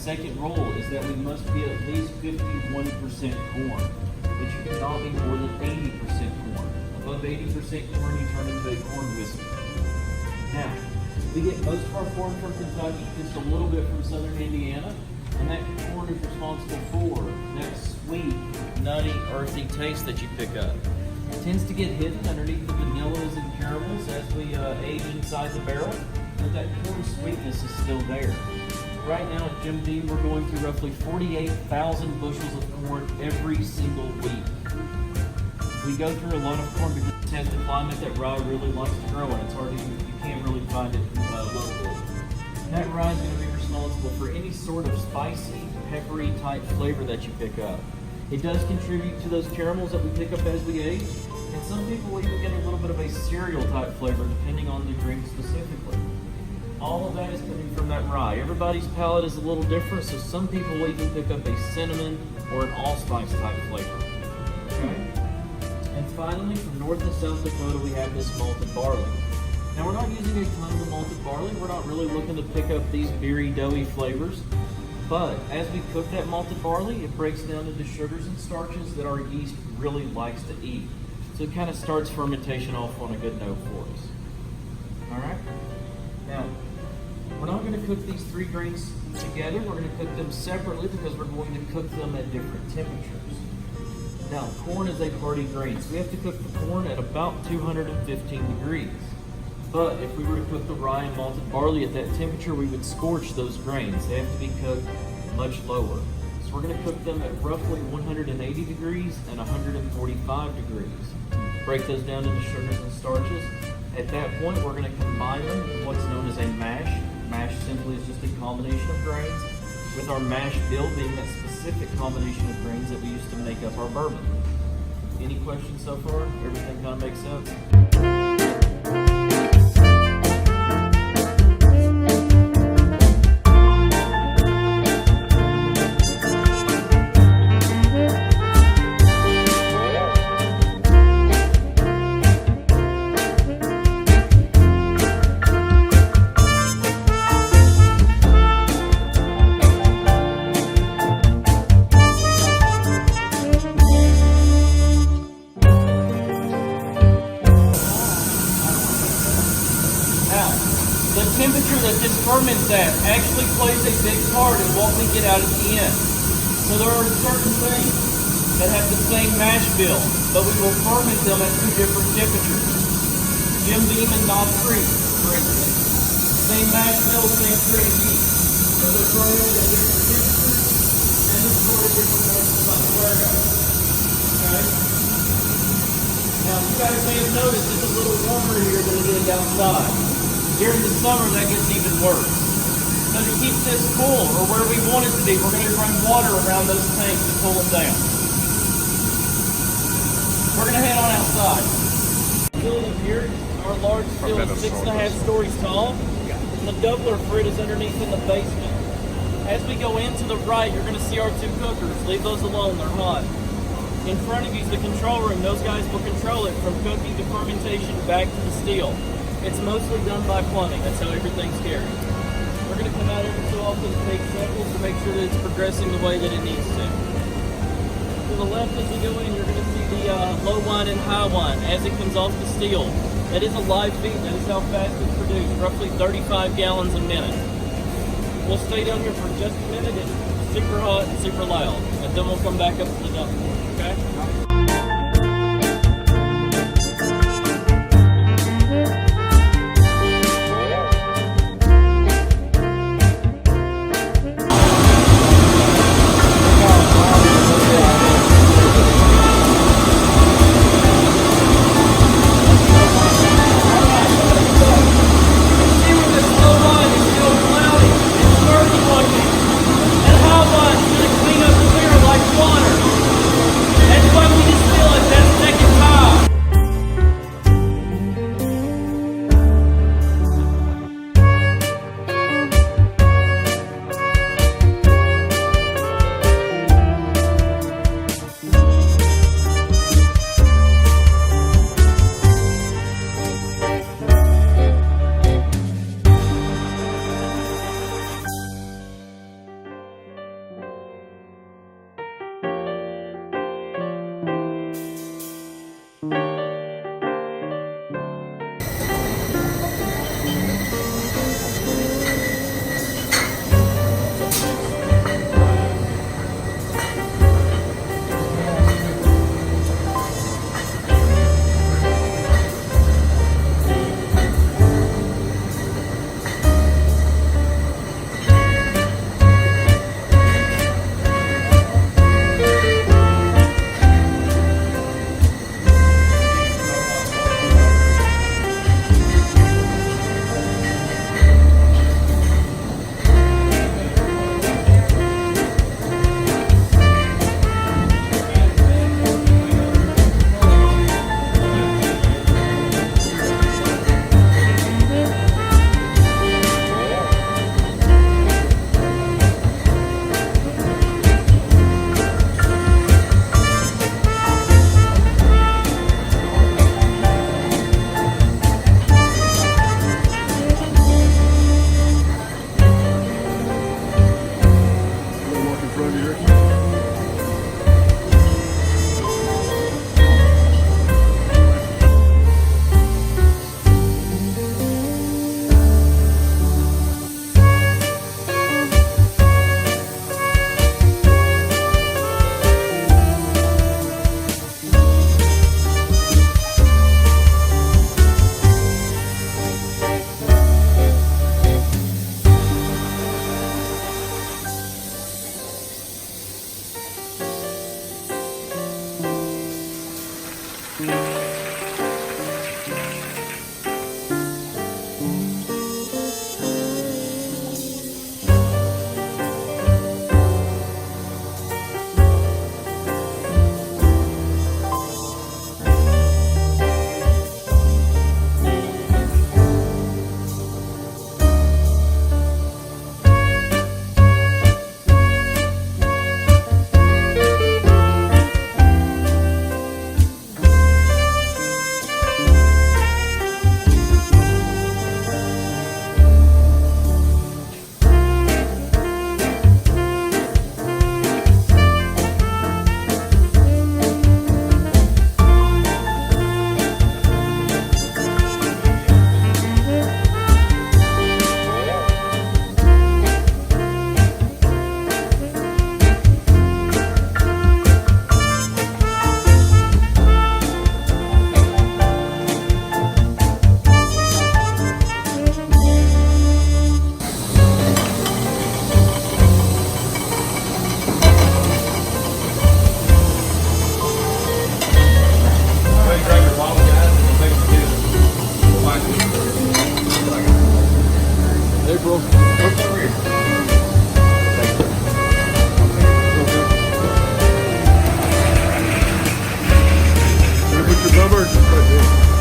second rule is that we must be at least 51% corn, but you cannot be more than 80% corn. Above 80% corn, you turn into a corn whiskey. Now, we get most of our corn from Kentucky, just a little bit from southern Indiana, and that corn is responsible for that sweet, nutty, earthy taste that you pick up. It tends to get hidden underneath the vanillas and caramels as we age inside the barrel, but that corn sweetness is still there. Right now at Jim Beam, we're going through roughly 48,000 bushels of corn every single week. We go through a lot of corn because it has the climate that rye really likes to grow in. It's hard to, you can't really find it locally. That rye is going to be responsible for any sort of spicy, peppery type flavor that you pick up. It does contribute to those caramels that we pick up as we age, and some people will even get a little bit of a cereal type flavor depending on the drink specifically. All of that is coming from that rye. Everybody's palate is a little different, so some people will even pick up a cinnamon or an allspice type flavor. Okay? And finally, from North and South Dakota, we have this malted barley. Now, we're not using a ton of malted barley. We're not really looking to pick up these beery, doughy flavors. But as we cook that malted barley, it breaks down into sugars and starches that our yeast really likes to eat. So it kind of starts fermentation off on a good note for us. All right? Now, we're not going to cook these three grains together. We're going to cook them separately because we're going to cook them at different temperatures. Now, corn is a party grain, so we have to cook the corn at about 215 degrees. But if we were to cook the rye and malted barley at that temperature, we would scorch those grains. They have to be cooked much lower. So we're going to cook them at roughly 180 degrees and 145 degrees. Break those down into sugars and starches. At that point, we're going to combine them with what's known as a mash. Mash simply is just a combination of grains, with our mash bill being that specific combination of grains that we use to make up our bourbon. Any questions so far? Everything kind of makes sense? The temperature that this ferments at actually plays a big part in what we get out at the end. So there are certain things that have the same mash bill, but we will ferment them at two different temperatures. Jim Beam and Knob Creek, for instance. Same mash bill, same cream yeast. So they're fermented at different temperatures and they're stored at different places on the warehouse. Okay? Now you guys may have noticed it's a little warmer here than it is outside. During the summer, that gets even worse. So to keep this cool, or where we want it to be, we're going to run water around those tanks to cool them down. We're going to head on outside. The building here, our large still is 6.5 stories tall, and the doubler for it is underneath in the basement. As we go into the right, you're going to see our two cookers. Leave those alone, they're hot. In front of you is the control room. Those guys will control it from cooking to fermentation back to the still. It's mostly done by plumbing. That's how everything's carried. We're going to come out every so often and take samples to make sure that it's progressing the way that it needs to. To the left as we go in, you're going to see the low wine and high wine as it comes off the still. That is a live feed. That is how fast it's produced, roughly 35 gallons a minute. We'll stay down here for just a minute. It's super hot and super loud. And then we'll come back up to the dump floor, okay? That's why we front of you.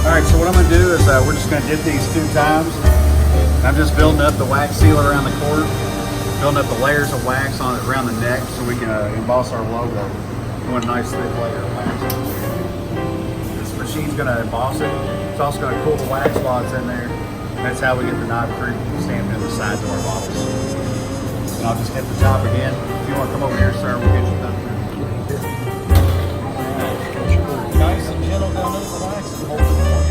Alright, so what I'm going to do is we're just going to dip these 2 times. I'm just building up the wax sealer around the cord, building up the layers of wax on it around the neck so we can emboss our logo. One nice thick layer of wax. This machine's going to emboss it. It's also going to cool the wax while it's in there. That's how we get the Knob Creek stamped in the sides of our bottles. And I'll just hit the top again. If you want to come over here, sir, we'll get you done. Nice and gentle down into the wax and hold it for you.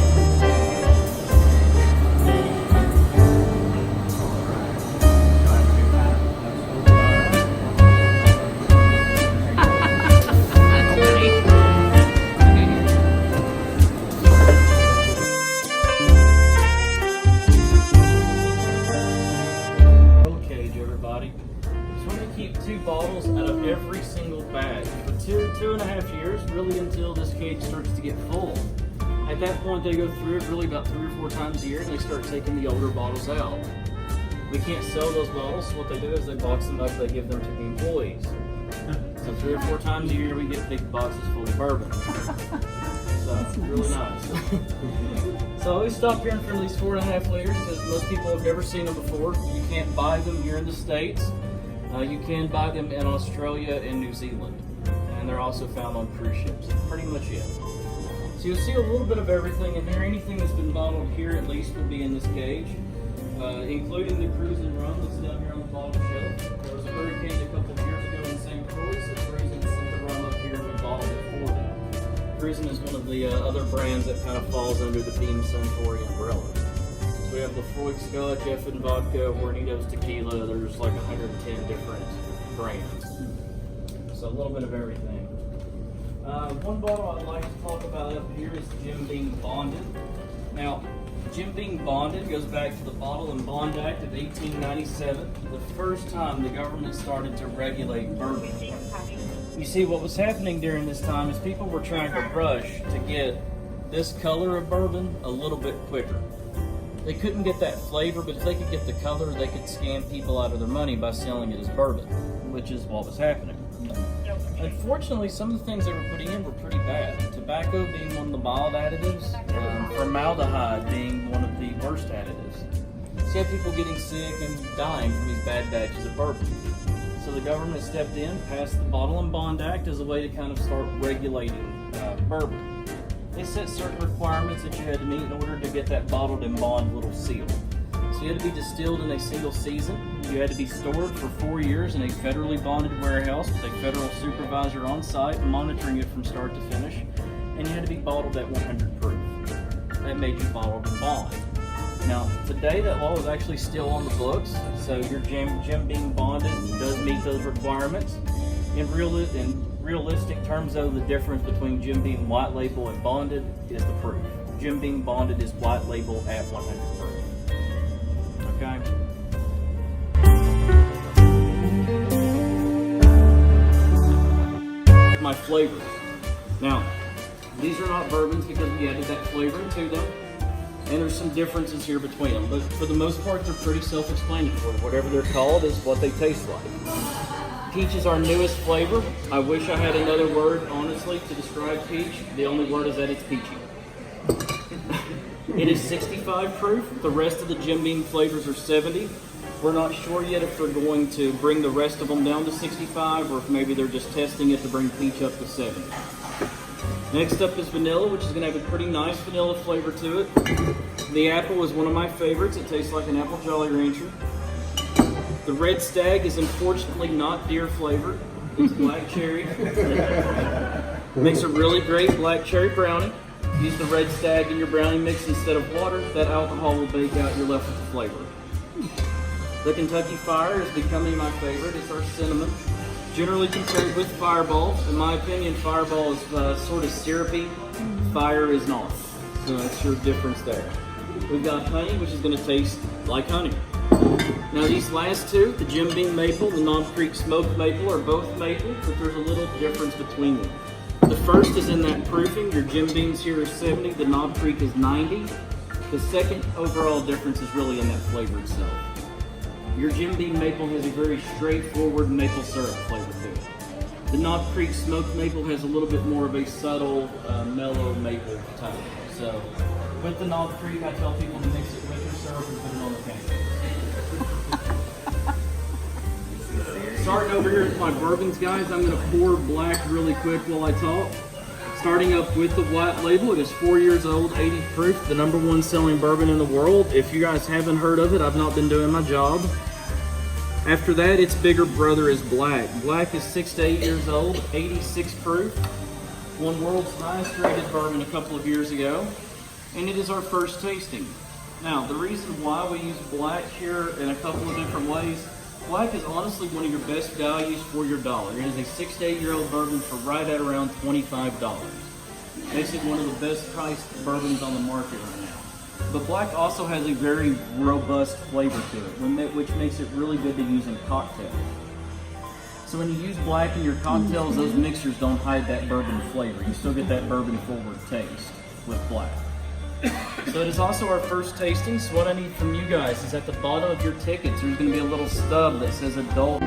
Bottles out of every single bag for 2.5 years, really until this cage starts to get full. At that point, they go through it really about 3 or 4 times a year, and they start taking the older bottles out. We can't sell those bottles, so what they do is they box them up, they give them to the employees. So 3 or 4 times a year, we get big boxes full of bourbon. So it's really nice. So I always stop here in front of these 4.5 liters because most people have never seen them before. You can't buy them here in the States. You can buy them in Australia and New Zealand, and they're also found on cruise ships. That's pretty much it. So you'll see a little bit of everything in here. Anything that's been bottled here at least will be in this cage, including the cruising rum that's down here on the bottom shelf. There was a hurricane a couple of years ago in St. Croix, so Cruising sent the rum up here and we bottled it for them. Cruising is one of the other brands that kind of falls under the Beam Suntory umbrella. We have Lafroy Scotch, Effin Vodka, Hornitos Tequila. There's like 110 different brands. So a little bit of everything. One bottle I'd like to talk about up here is Jim Beam Bonded. Now, Jim Beam Bonded goes back to the Bottle and Bond Act of 1897, the first time the government started to regulate bourbon. You see, what was happening during this time is people were trying to rush to get this color of bourbon a little bit quicker. They couldn't get that flavor, but if they could get the color, they could scam people out of their money by selling it as bourbon, which is what was happening. Unfortunately, some of the things they were putting in were pretty bad. Tobacco being one of the mild additives, formaldehyde being one of the worst additives. So you have people getting sick and dying from these bad batches of bourbon. So the government stepped in, passed the Bottle and Bond Act as a way to kind of start regulating bourbon. They set certain requirements that you had to meet in order to get that bottled and bond little seal. So you had to be distilled in a single season. You had to be stored for 4 years in a federally bonded warehouse with a federal supervisor on site monitoring it from start to finish. And you had to be bottled at 100 proof. That made you bottled and bond. Now, today that law is actually still on the books, so your Jim Beam bonded does meet those requirements. In realistic terms, though, the difference between Jim Beam white label and bonded is the proof. Jim Beam bonded is white label at 100 proof. Okay? My flavors. Now, these are not bourbons because we added that flavoring to them, and there's some differences here between them, but for the most part, they're pretty self-explanatory. Whatever they're called is what they taste like. Peach is our newest flavor. I wish I had another word, honestly, to describe peach. The only word is that it's peachy. It is 65 proof. The rest of the Jim Beam flavors are 70. We're not sure yet if they're going to bring the rest of them down to 65 or if maybe they're just testing it to bring peach up to 70. Next up is vanilla, which is going to have a pretty nice vanilla flavor to it. The apple is one of my favorites. It tastes like an apple Jolly Rancher. The Red Stag is unfortunately not deer flavored. It's black cherry. Makes a really great black cherry brownie. Use the Red Stag in your brownie mix instead of water. That alcohol will bake out. You're left with the flavor. The Kentucky Fire is becoming my favorite. It's our cinnamon. Generally compared with Fireball. In my opinion, Fireball is sort of syrupy. Fire is not. So that's your difference there. We've got honey, which is going to taste like honey. Now these last two, the Jim Beam Maple, the Knob Creek Smoked Maple, are both maple, but there's a little difference between them. The first is in that proofing. Your Jim Beams here are 70, the Knob Creek is 90. The second overall difference is really in that flavor itself. Your Jim Beam Maple has a very straightforward maple syrup flavor to it. The Knob Creek Smoked Maple has a little bit more of a subtle, mellow maple tone. So with the Knob Creek, I tell people to mix it with your syrup and put it on the pancakes. Starting over here with my bourbons, guys, I'm going to pour black really quick while I talk. Starting up with the white label, it is 4 years old, 80 proof, the #1 selling bourbon in the world. If you guys haven't heard of it, I've not been doing my job. After that, its bigger brother is black. Black is 6 to 8 years old, 86 proof. Won world's highest rated bourbon a couple of years ago, and it is our first tasting. Now, the reason why we use black here in a couple of different ways, black is honestly one of your best values for your dollar. It is a 6 to 8 year old bourbon for right at around $25. Makes it one of the best priced bourbons on the market right now. But black also has a very robust flavor to it, which makes it really good to use in cocktails. So when you use black in your cocktails, those mixers don't hide that bourbon flavor. You still get that bourbon forward taste with black. So it is also our first tasting, so what I need from you guys is at the bottom of your tickets, there's going to be a little stub that says adult.